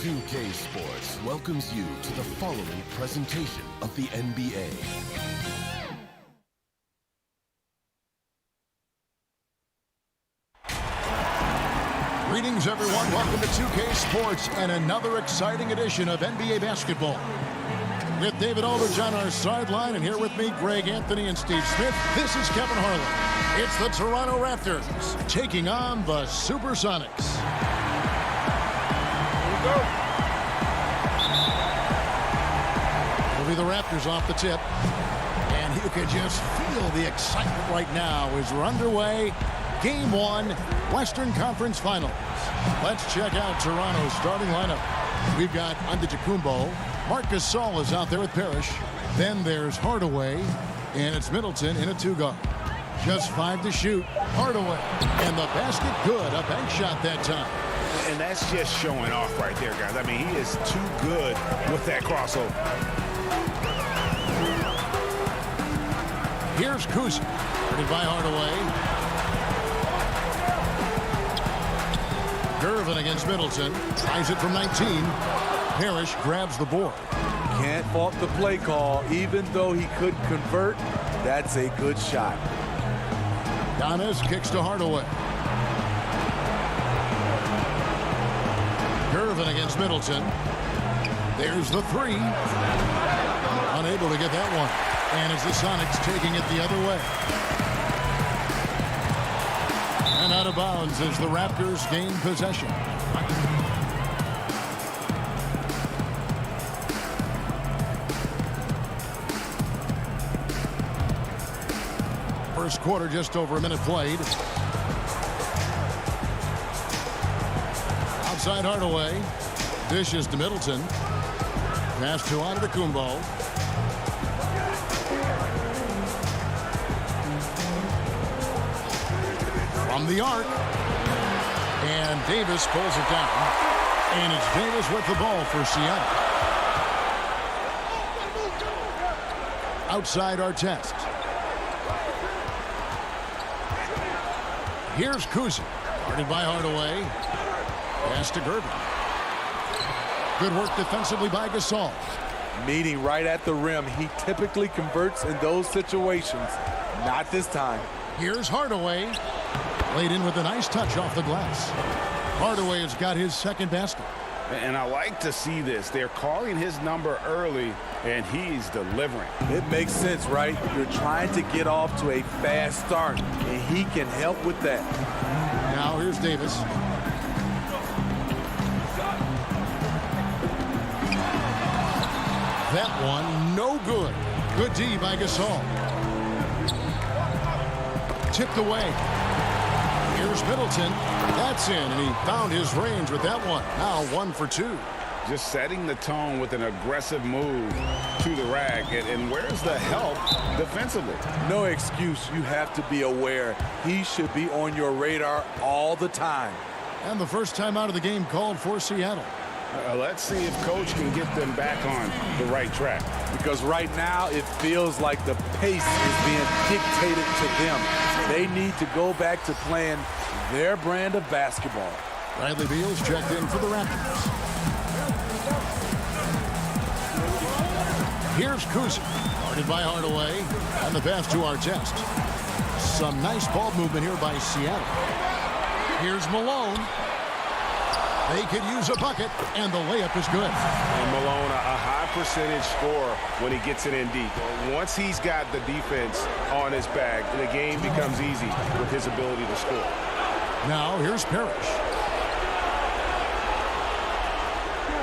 2K Sports welcomes you to the following presentation of the NBA. Greetings, everyone. Welcome to 2K Sports and another exciting edition of NBA basketball. With David Aldridge on our sideline, and here with me, Greg Anthony and Steve Smith, this is Kevin Harlan. It's the Toronto Raptors taking on the Supersonics. Here we go. It'll be the Raptors off the tip. And you can just feel the excitement right now as we're underway. Game 1, Western Conference Finals. Let's check out Toronto's starting lineup. We've got Antetokounmpo. Marc Gasol is out there with Parrish. Then there's Hardaway, and it's Middleton in a two-guard. Just 5 to shoot. Hardaway, and the basket good. A bank shot that time. And that's just showing off right there, guys. I mean, he is too good with that crossover. Here's Kuzma, guarded by Hardaway. Gervin against Middleton. Tries it from 19. Parrish grabs the board. Can't fault the play call. Even though he couldn't convert, that's a good shot. Giannis kicks to Hardaway. Gervin against Middleton. There's the three. Unable to get that one. And it's the Sonics taking it the other way. And out of bounds as the Raptors gain possession. First quarter, just over a minute played. Outside Hardaway. Dishes to Middleton. Pass to Antetokounmpo. From the arc. And Davis pulls it down. And it's Davis with the ball for Seattle. Outside Artest. Here's Kuzma, guarded by Hardaway. Pass to Gervin. Good work defensively by Gasol. Meeting right at the rim. He typically converts in those situations. Not this time. Here's Hardaway. Laid in with a nice touch off the glass. Hardaway has got his second basket. And I like to see this. They're calling his number early, and he's delivering. It makes sense, right? You're trying to get off to a fast start, and he can help with that. Now here's Davis. That one, no good. Good D by Gasol. Tipped away. Here's Middleton. That's in, and he found his range with that one. Now 1 for 2. Just setting the tone with an aggressive move to the rack. And where's the help defensively? No excuse. You have to be aware. He should be on your radar all the time. And the first time out of the game called for Seattle. Let's see if Coach can get them back on the right track. Because right now it feels like the pace is being dictated to them. They need to go back to playing their brand of basketball. Bradley Beal's checked in for the Raptors. Here's Kuzma, guarded by Hardaway, and the pass to Artest. Some nice ball movement here by Seattle. Here's Malone. They could use a bucket, and the layup is good. And Malone, a high percentage scorer when he gets it in deep. Once he's got the defense on his back, the game becomes easy with his ability to score. Now here's Parrish.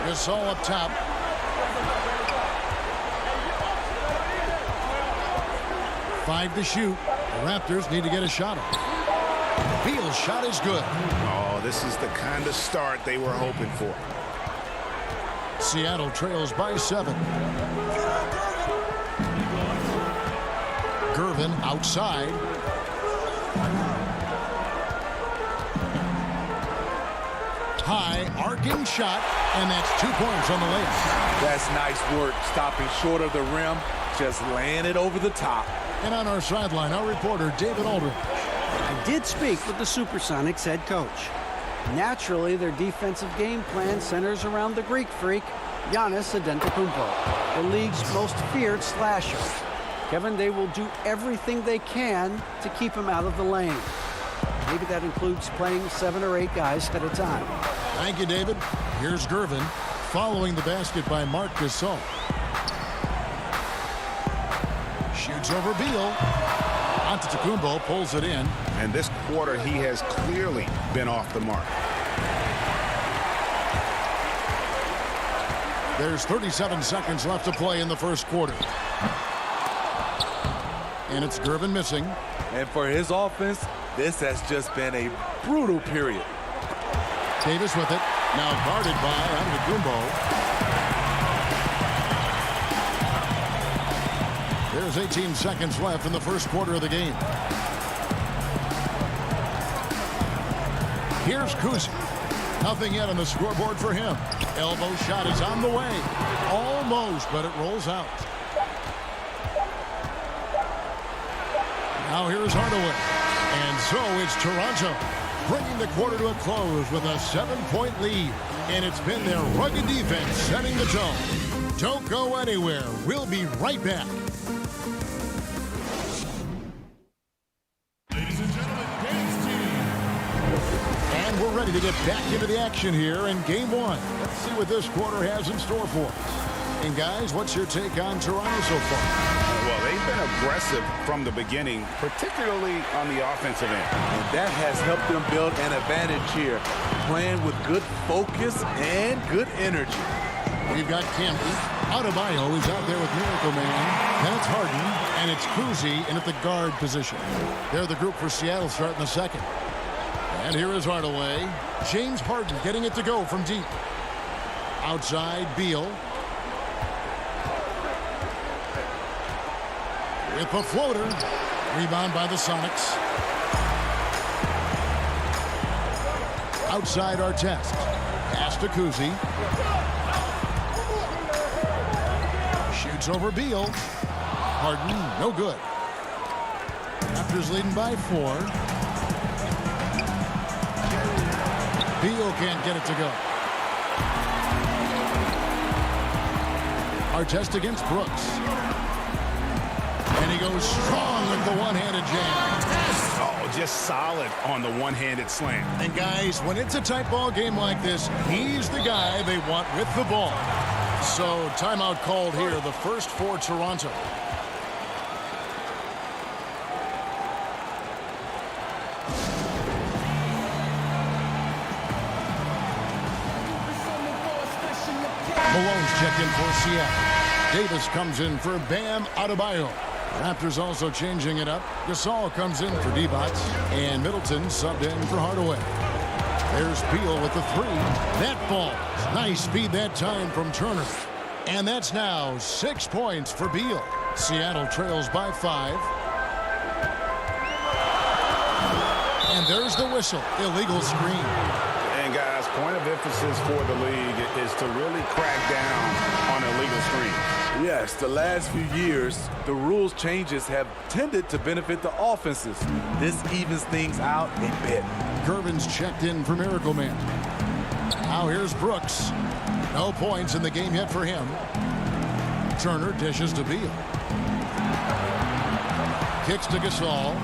Gasol up top. Five to shoot. The Raptors need to get a shot off. Beal's shot is good. Oh, this is the kind of start they were hoping for. Seattle trails by 7. Gervin outside. High arcing shot, and that's 2 points on the layup. That's nice work, stopping short of the rim, just laying it over the top. And on our sideline, our reporter, David Aldridge. I did speak with the Supersonics head coach. Naturally, their defensive game plan centers around the Greek freak, Giannis Antetokounmpo, the league's most feared slasher. Kevin, they will do everything they can to keep him out of the lane. Maybe that includes playing 7 or 8 guys at a time. Thank you, David. Here's Gervin following the basket by Marc Gasol. Shoots over Beal. Antetokounmpo pulls it in. And this quarter, he has clearly been off the mark. There's 37 seconds left to play in the first quarter. And it's Gervin missing. And for his offense, this has just been a brutal period. Davis with it. Now guarded by Antetokounmpo. There's 18 seconds left in the first quarter of the game. Here's Kuzi. Nothing yet on the scoreboard for him. Elbow shot is on the way. Almost, but it rolls out. Now here's Hardaway. And so it's Toronto bringing the quarter to a close with a 7-point lead. And it's been their rugged defense setting the tone. Don't go anywhere. We'll be right back. And we're ready to get back into the action here in Game 1. Let's see what this quarter has in store for us. And guys, what's your take on Toronto so far? Well, they've been aggressive from the beginning, particularly on the offensive end. And that has helped them build an advantage here, playing with good focus and good energy. We've got Campbell. Adebayo is out there with Miracle Man. Then it's Harden, and it's Kuzi in at the guard position. They're the group for Seattle starting the second. And here is Hardaway. James Harden getting it to go from deep. Outside, Beal. With a floater. Rebound by the Sonics. Outside Artest. Pass to Kuzi. Shoots over Beal. Harden, no good. Raptors leading by 4. Beal can't get it to go. Artest against Brooks. And he goes strong with the one-handed jam. Oh, just solid on the one-handed slam. And guys, when it's a tight ball game like this, he's the guy they want with the ball. So timeout called here, the first for Toronto. Malone's checked in for Seattle. Davis comes in for Bam Adebayo. Raptors also changing it up. Gasol comes in for D-Bots. And Middleton subbed in for Hardaway. There's Beal with the 3. That falls. Nice feed that time from Turner. And that's now 6 points for Beal. Seattle trails by 5. And there's the whistle. Illegal screen. And guys, point of emphasis for the league is to really crack down on illegal screens. Yes, the last few years, the rules changes have tended to benefit the offenses. This evens things out a bit. Gervin's checked in for Miracle Man. Now here's Brooks. No points in the game yet for him. Turner dishes to Beal. Kicks to Gasol.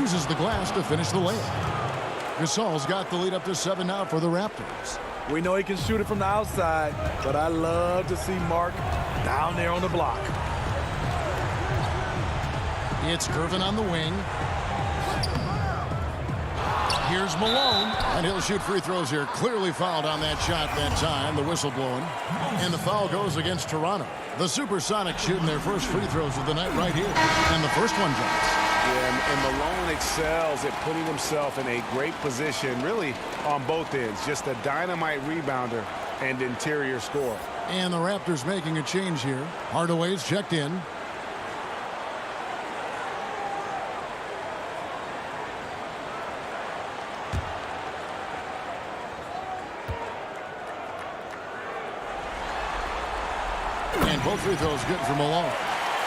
Uses the glass to finish the layup. Gasol's got the lead up to 7 now for the Raptors. We know he can shoot it from the outside, but I love to see Mark down there on the block. It's Gervin on the wing. Here's Malone, and he'll shoot free throws here. Clearly fouled on that shot that time, the whistle blowing. And the foul goes against Toronto. The Supersonics shooting their first free throws of the night right here. And the first one drops. Yeah, and Malone excels at putting himself in a great position, really on both ends. Just a dynamite rebounder and interior scorer. And the Raptors making a change here. Hardaway's checked in. And both free throws good for Malone.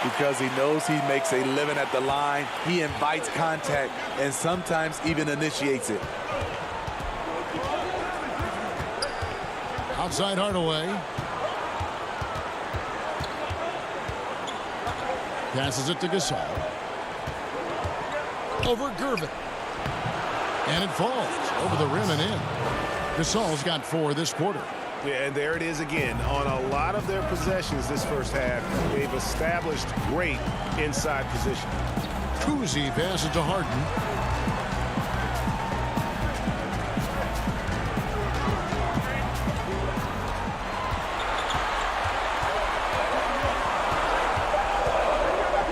Because he knows he makes a living at the line. He invites contact and sometimes even initiates it. Outside Hardaway. Passes it to Gasol. Over Gervin. And it falls over the rim and in. Gasol's got 4 this quarter. Yeah, and there it is again. On a lot of their possessions this first half, they've established great inside position. Kuzi passes to Harden.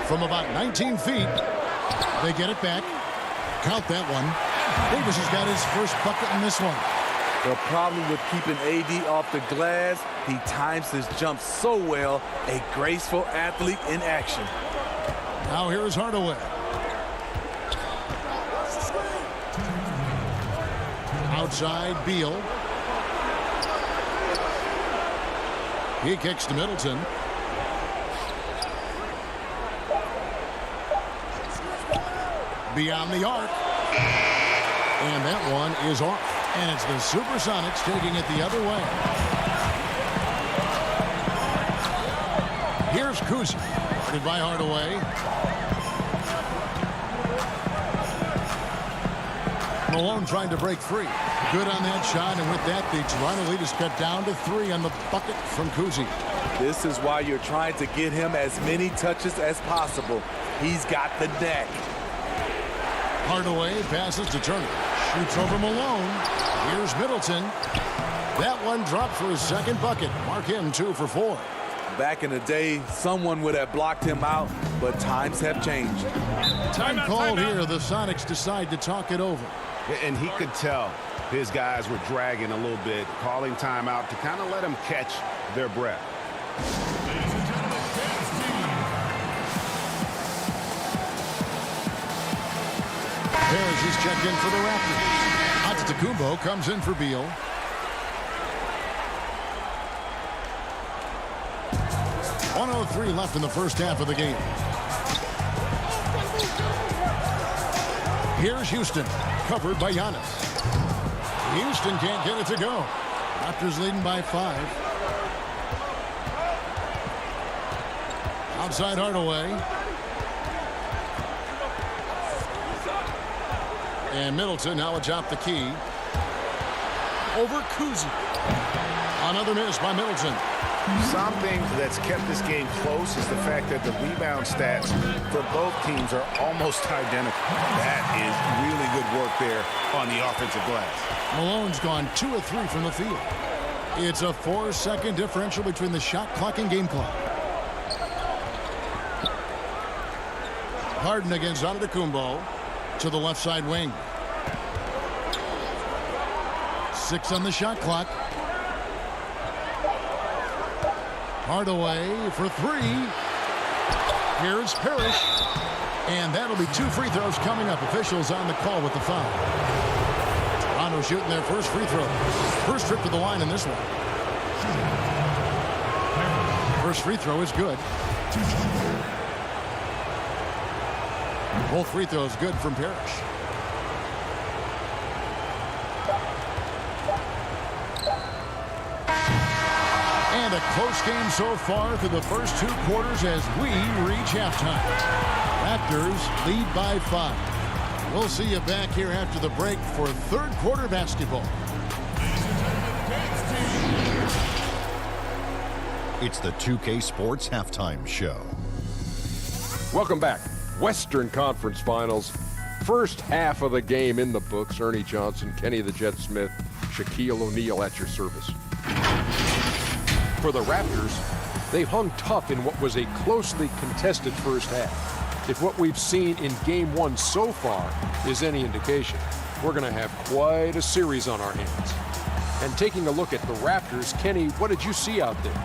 From about 19 feet, they get it back. Count that one. Davis has got his first bucket in this one. The problem with keeping AD off the glass, he times his jump so well, a graceful athlete in action. Now here is Hardaway. Outside, Beal. He kicks to Middleton. Beyond the arc. And that one is off. And it's the Supersonics taking it the other way. Here's Kuzi. Guarded by Hardaway. Malone trying to break free. Good on that shot, and with that, the Toronto lead is cut down to 3 on the bucket from Kuzi. This is why you're trying to get him as many touches as possible. He's got the knack. Hardaway passes to Turner. Shoots over Malone. Here's Middleton. That one dropped for his second bucket. Mark him 2 for 4. Back in the day, someone would have blocked him out, but times have changed. Time called here. The Sonics decide to talk it over. And he could tell his guys were dragging a little bit, calling timeout to kind of let them catch their breath. Parrish is checked in for the Raptors. Antetokounmpo comes in for Beal. .103 left in the first half of the game. Here's Houston, covered by Giannis. Houston can't get it to go. Raptors leading by 5. Outside Hardaway. And Middleton now atop the key. Over Kuzi. Another miss by Middleton. Something that's kept this game close is the fact that the rebound stats for both teams are almost identical. That is really good work there on the offensive glass. Malone's gone 2 of 3 from the field. It's a 4-second differential between the shot clock and game clock. Harden against Antetokounmpo to the left side wing. 6 on the shot clock. Hardaway for 3. Here's Parrish. And that'll be 2 free throws coming up. Officials on the call with the foul. Toronto shooting their first free throw. First trip to the line in this one. First free throw is good. Both free throws good from Parrish. And a close game so far through the first 2 quarters as we reach halftime. Raptors lead by 5. We'll see you back here after the break for third quarter basketball. It's the 2K Sports Halftime Show. Welcome back. Western Conference Finals. First half of the game in the books. Ernie Johnson, Kenny the Jet Smith, Shaquille O'Neal at your service. For the Raptors, they hung tough in what was a closely contested first half. If what we've seen in Game 1 so far is any indication, we're going to have quite a series on our hands. And taking a look at the Raptors, Kenny, what did you see out there?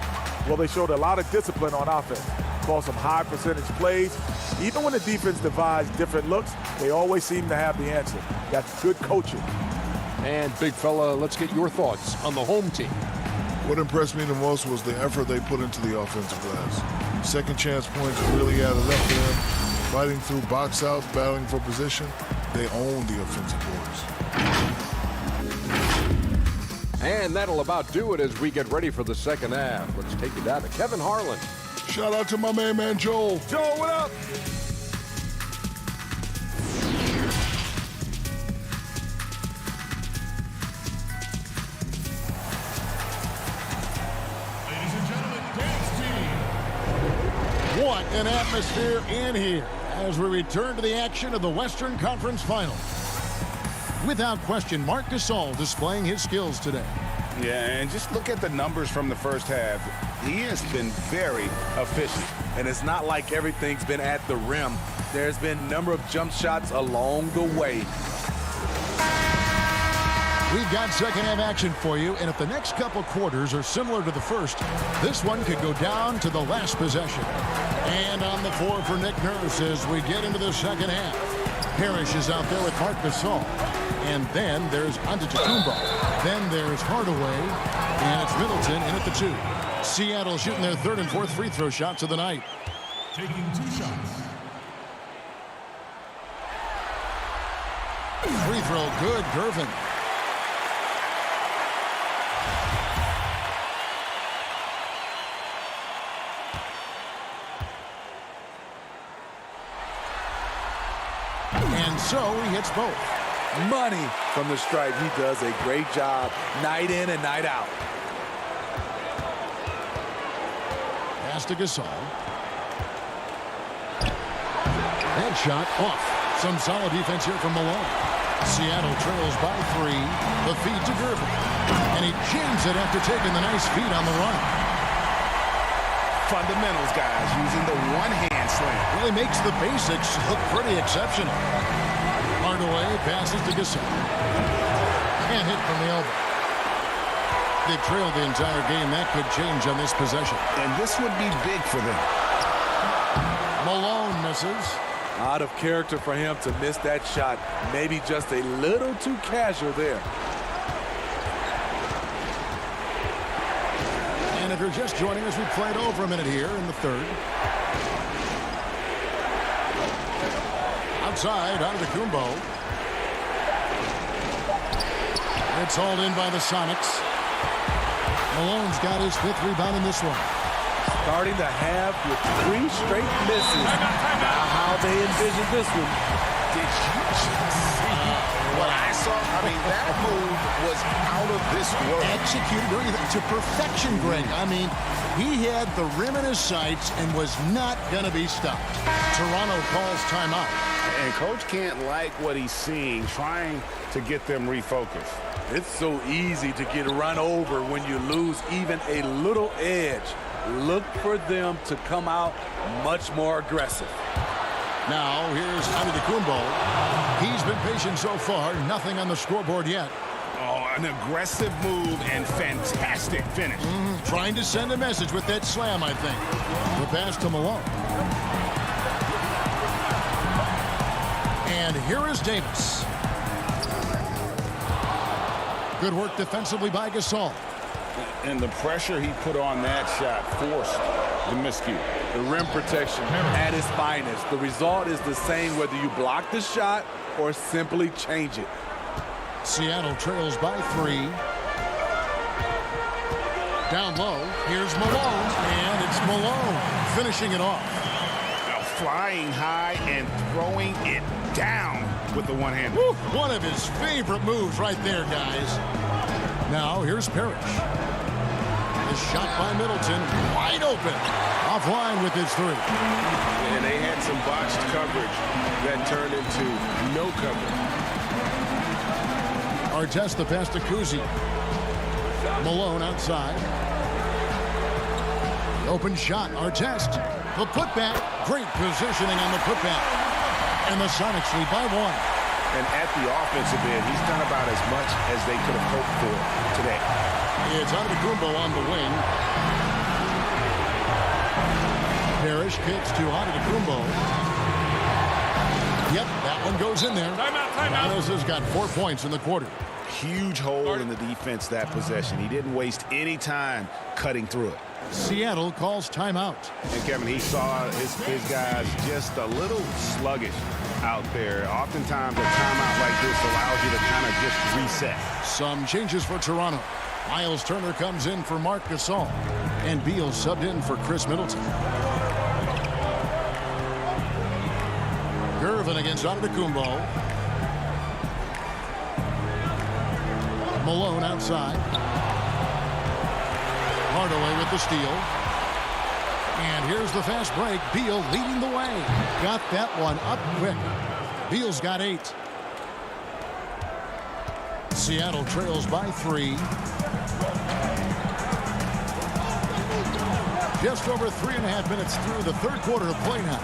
Well, they showed a lot of discipline on offense. Called some high percentage plays. Even when the defense devised different looks, they always seem to have the answer. That's good coaching. And big fella, let's get your thoughts on the home team. What impressed me the most was the effort they put into the offensive glass. Second chance points really added up for them. Fighting through box outs, battling for position, they owned the offensive boards. And that'll about do it as we get ready for the second half. Let's take it down to Kevin Harlan. Shout out to my main man, Joel. Joel, what up? What an atmosphere in here as we return to the action of the Western Conference Finals. Without question, Marc Gasol displaying his skills today. Yeah, and just look at the numbers from the first half. He has been very efficient. And it's not like everything's been at the rim. There's been a number of jump shots along the way. We've got second half action for you, and if the next couple quarters are similar to the first, this one could go down to the last possession. And on the floor for Nick Nurse as we get into the second half. Parrish is out there with Marc Gasol. And then there's Antetokounmpo. Then there's Hardaway. And it's Middleton in at the 2. Seattle shooting their third and fourth free throw shots of the night. Taking 2 shots. Free throw good, Gervin. And so he hits both. Money from the stripe. He does a great job night in and night out. Pass to Gasol. Headshot off. Some solid defense here from Malone. Seattle trails by 3. The feed to Gervin. And he jams it after taking the nice feed on the run. Fundamentals, guys, using the one-hand slam. Really makes the basics look pretty exceptional. Hardaway passes to Gasol. And hit from the elbow. They trailed the entire game. That could change on this possession. And this would be big for them. Malone misses. Out of character for him to miss that shot. Maybe just a little too casual there. And if you're just joining us, we played over a minute here in the third. Outside, Antetokounmpo. It's hauled in by the Sonics. Malone's got his 5th rebound in this one. Starting the half with 3 straight misses. Now how they envision this one. Did you just see what I saw? I mean, that move was out of this world. Executed to perfection, Greg. I mean, he had the rim in his sights and was not going to be stopped. Toronto calls timeout. And Coach can't like what he's seeing, trying to get them refocused. It's so easy to get run over when you lose even a little edge. Look for them to come out much more aggressive. Now, here's Antetokounmpo. He's been patient so far. Nothing on the scoreboard yet. Oh, an aggressive move and fantastic finish. Trying to send a message with that slam, I think. The pass to Malone. And here is Davis. Good work defensively by Gasol. And the pressure he put on that shot forced the miscue. The rim protection at its finest. The result is the same whether you block the shot or simply change it. Seattle trails by 3. Down low, here's Malone, and it's Malone finishing it off. Now flying high and throwing it down with the one hand. One of his favorite moves right there, guys. Now here's Parrish. The shot by Middleton, wide open. Offline with his 3. And they had some botched coverage that turned into no coverage. Artest the pass to Kuzi. Malone outside. The open shot, Artest. The putback, great positioning on the putback. And the Sonics lead by 1. And at the offensive end, he's done about as much as they could have hoped for today. It's Antetokounmpo on the wing. Parrish kicks to Antetokounmpo. Yep, that one goes in there. Timeout. Giannis has got 4 points in the quarter. Huge hole in the defense that possession. He didn't waste any time cutting through it. Seattle calls timeout. And Kevin, he saw his guys just a little sluggish out there. Oftentimes a timeout like this allows you to kind of just reset. Some changes for Toronto. Miles Turner comes in for Marc Gasol. And Beal subbed in for Chris Middleton. Gervin against Antetokounmpo. Malone outside. Hardaway with the steal. And here's the fast break. Beal leading the way. Got that one up quick. Beal's got 8. Seattle trails by 3. Just over 3.5 minutes through the third quarter of play now.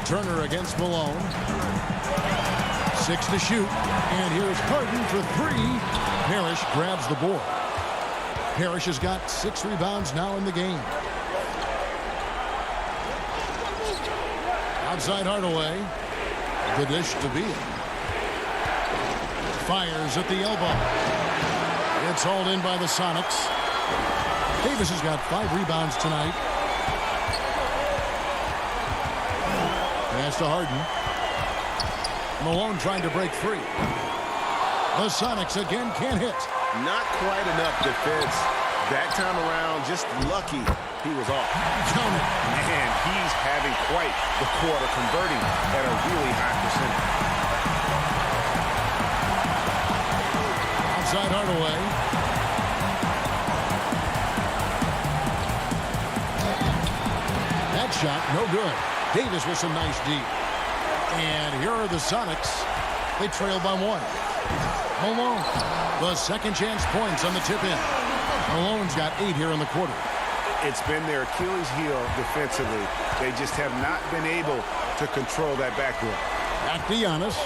Turner against Malone. 6 to shoot. And here's Harden for 3. Parrish grabs the board. Parrish has got 6 rebounds now in the game. Outside Hardaway. The dish to Beal. Fires at the elbow. It's hauled in by the Sonics. Davis has got 5 rebounds tonight. Pass to Harden. Malone trying to break free. The Sonics again can't hit. Not quite enough defense. That time around, just lucky he was off. Man, he's having quite the quarter, converting at a really high percentage. Outside Hardaway. That shot, no good. Davis with some nice deep. And here are the Sonics. They trail by 1. Malone, the second chance points on the tip-in. Malone's got 8 here in the quarter. It's been their Achilles heel defensively. They just have not been able to control that backdoor. Back to Giannis.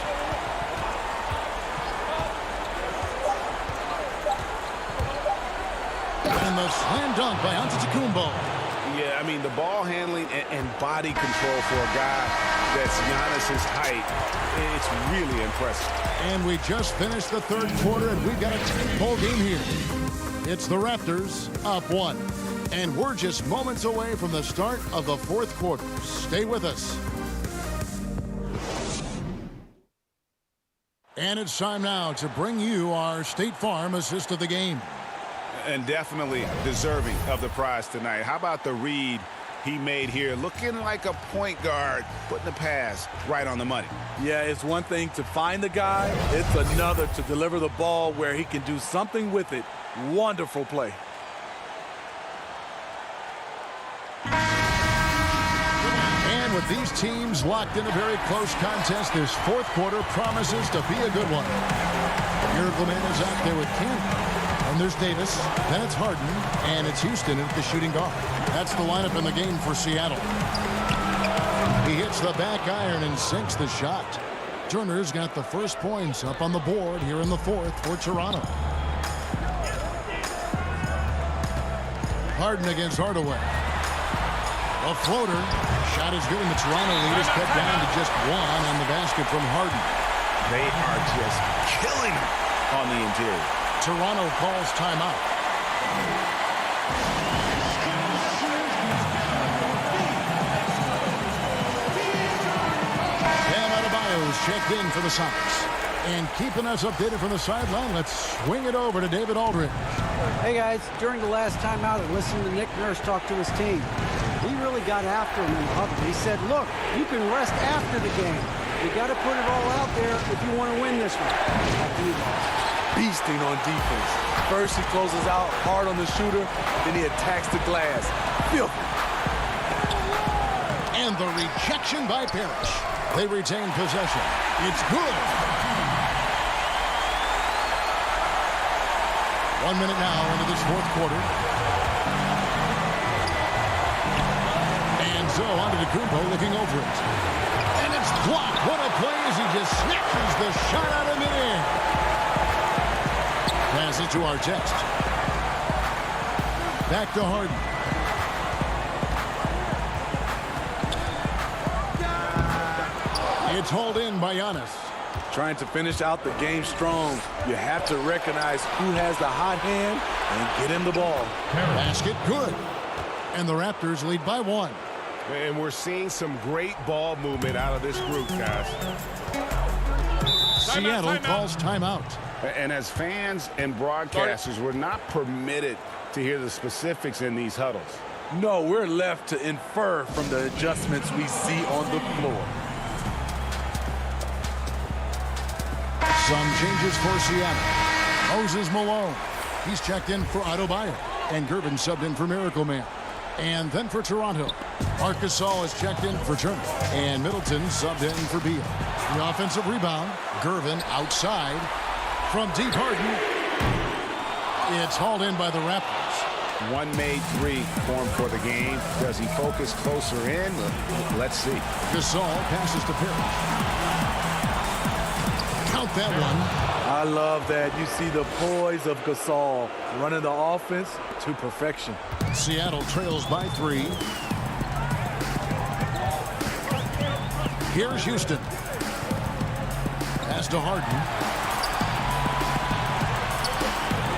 And the slam dunk by Antetokounmpo. Yeah, I mean, the ball handling and body control for a guy that's Giannis's height, it's really impressive. And we just finished the third quarter, and we've got a 10-ball game here. It's the Raptors up 1. And we're just moments away from the start of the fourth quarter. Stay with us. And it's time now to bring you our State Farm assist of the game. And definitely deserving of the prize tonight. How about the read he made here? Looking like a point guard, putting the pass right on the money. Yeah, it's one thing to find the guy. It's another to deliver the ball where he can do something with it. Wonderful play. And with these teams locked in a very close contest, this fourth quarter promises to be a good one. Miracle Man is out there with Cannon. And there's Davis, then it's Harden, and it's Houston at the shooting guard. That's the lineup in the game for Seattle. He hits the back iron and sinks the shot. Turner's got the first points up on the board here in the fourth for Toronto. Harden against Hardaway. A floater. Shot is good, and the Toronto lead is cut down to just 1 on the basket from Harden. They are just killing him on the interior. Toronto calls timeout. Bam Adebayo's checked in for the Sonics. And keeping us updated from the sideline, let's swing it over to David Aldridge. Hey guys, during the last timeout, I listened to Nick Nurse talk to his team. He really got after him in the huddle. He said, look, you can rest after the game. You got to put it all out there if you want to win this one. Back to you guys. Beasting on defense. First he closes out hard on the shooter, then he attacks the glass. Filthy. And the rejection by Parrish. They retain possession. It's good. 1 minute now into this fourth quarter. And so Antetokounmpo looking over it. And it's blocked. What a play as he just snatches the shot out of midair. Pass it to Artest. Back to Harden. It's hauled in by Giannis. Trying to finish out the game strong. You have to recognize who has the hot hand and get him the ball. Basket good. And the Raptors lead by 1. And we're seeing some great ball movement out of this group, guys. Seattle calls timeout. And as fans and broadcasters, we're not permitted to hear the specifics in these huddles. No, we're left to infer from the adjustments we see on the floor. Some changes for Seattle. Moses Malone. He's checked in for Adebayo. And Gervin subbed in for Miracle Man. And then for Toronto, Marc Gasol is checked in for Turner. And Middleton subbed in for Beal. The offensive rebound, Gervin outside. From deep, Harden. It's hauled in by the Raptors. One made three formed for the game. Does he focus closer in? Let's see. Gasol passes to Parrish. Count that one. I love that. You see the poise of Gasol running the offense to perfection. Seattle trails by 3. Here's Houston. Pass to Harden.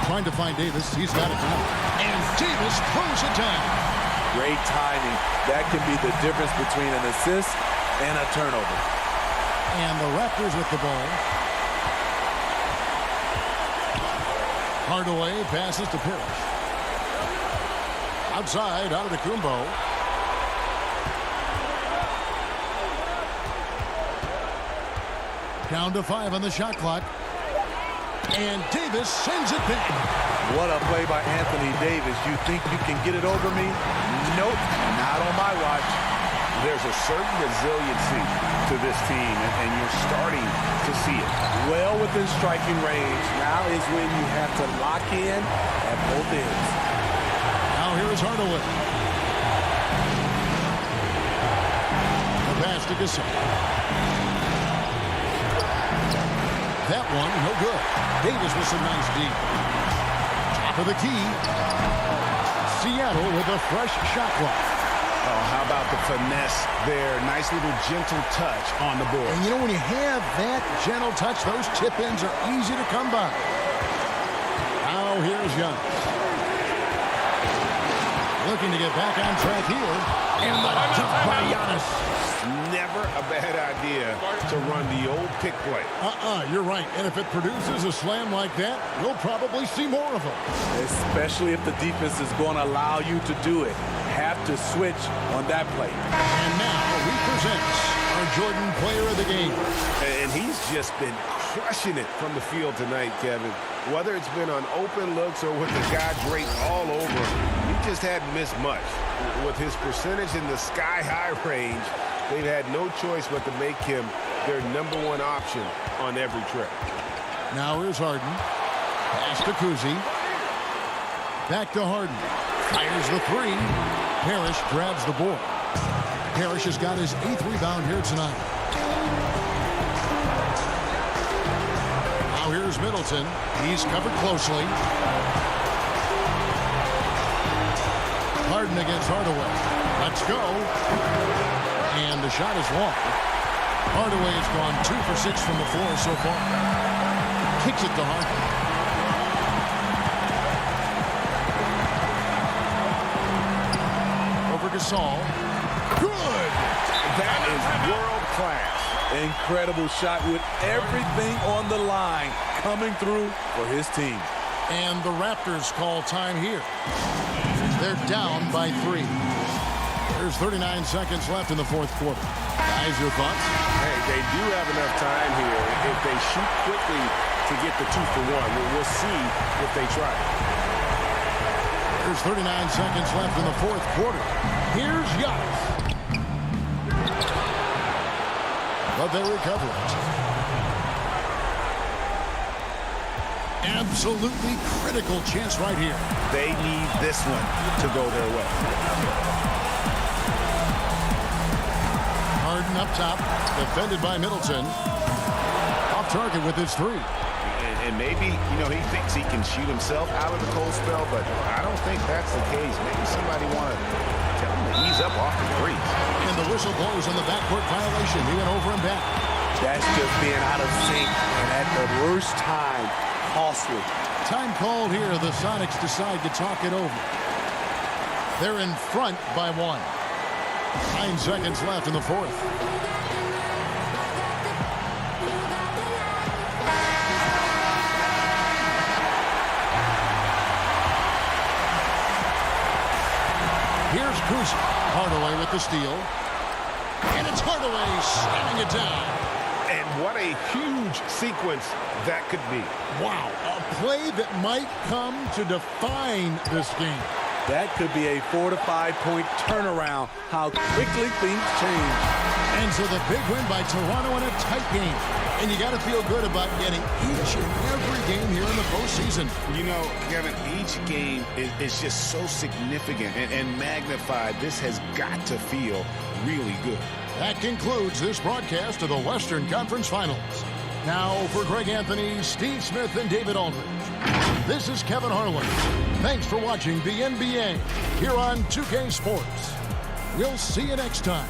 Trying to find Davis. He's got it now. And Davis throws it down. Great timing. That can be the difference between an assist and a turnover. And the Raptors with the ball. Hardaway passes to Parrish. Outside, out of the Kumbo. Down to 5 on the shot clock. And Davis sends it back. What a play by Anthony Davis. You think you can get it over me? Nope, not on my watch. There's a certain resiliency to this team, and you're starting to see it. Well within striking range. Now is when you have to lock in at both ends. Now here is Hardaway. The pass to Gasol. That one, no good. Davis with some nice deep. Top of the key. Seattle with a fresh shot clock. Oh, how about the finesse there? Nice little gentle touch on the board. And you know, when you have that gentle touch, those tip-ins are easy to come by. Now here's Giannis. Looking to get back on track here. And the jump by Giannis. Never a bad idea to run the old pick play. You're right. And if it produces a slam like that, you'll probably see more of them. Especially if the defense is going to allow you to do it. Have to switch on that play. And now he presents our Jordan player of the game. And he's just been crushing it from the field tonight, Kevin. Whether it's been on open looks or with the guy draped all over him, he just hadn't missed much. With his percentage in the sky-high range, they've had no choice but to make him their #1 option on every trip. Now here's Harden. Pass to Kuzi. Back to Harden. Fires the 3. Parrish grabs the board. Parrish has got his 8th rebound here tonight. Now here's Middleton. He's covered closely. Harden against Hardaway. Let's go. And the shot is long. Hardaway has gone 2 for 6 from the floor so far. Kicks it to Harden. Over Gasol. Good! That is world class. Incredible shot with everything on the line coming through for his team. And the Raptors call time here. They're down by 3. There's 39 seconds left in the 4th quarter. Guys, your thoughts? Hey, they do have enough time here. If they shoot quickly to get the 2 for 1, we'll see if they try. There's 39 seconds left in the 4th quarter. Here's Giannis. But they recover it. Absolutely critical chance right here. They need this one to go their way. Harden up top, defended by Middleton. Off target with his 3. And maybe, he thinks he can shoot himself out of the cold spell, but I don't think that's the case. Maybe somebody want to tell him to ease up off the 3. And the whistle blows on the backcourt violation. He went over and back. That's just being out of sync, and at the worst time, costly. Time called here. The Sonics decide to talk it over. They're in front by 1. 9 seconds left in the 4th. cruising. Hardaway with the steal. And it's Hardaway slamming it down. And what a huge sequence that could be. Wow, a play that might come to define this game. That could be a 4 to 5 point turnaround. How quickly things change. And so the big win by Toronto in a tight game. And you got to feel good about getting each and every game here in the postseason. You know, Kevin, each game is just so significant and magnified. This has got to feel really good. That concludes this broadcast of the Western Conference Finals. Now for Greg Anthony, Steve Smith, and David Aldridge, this is Kevin Harlan. Thanks for watching the NBA here on 2K Sports. We'll see you next time.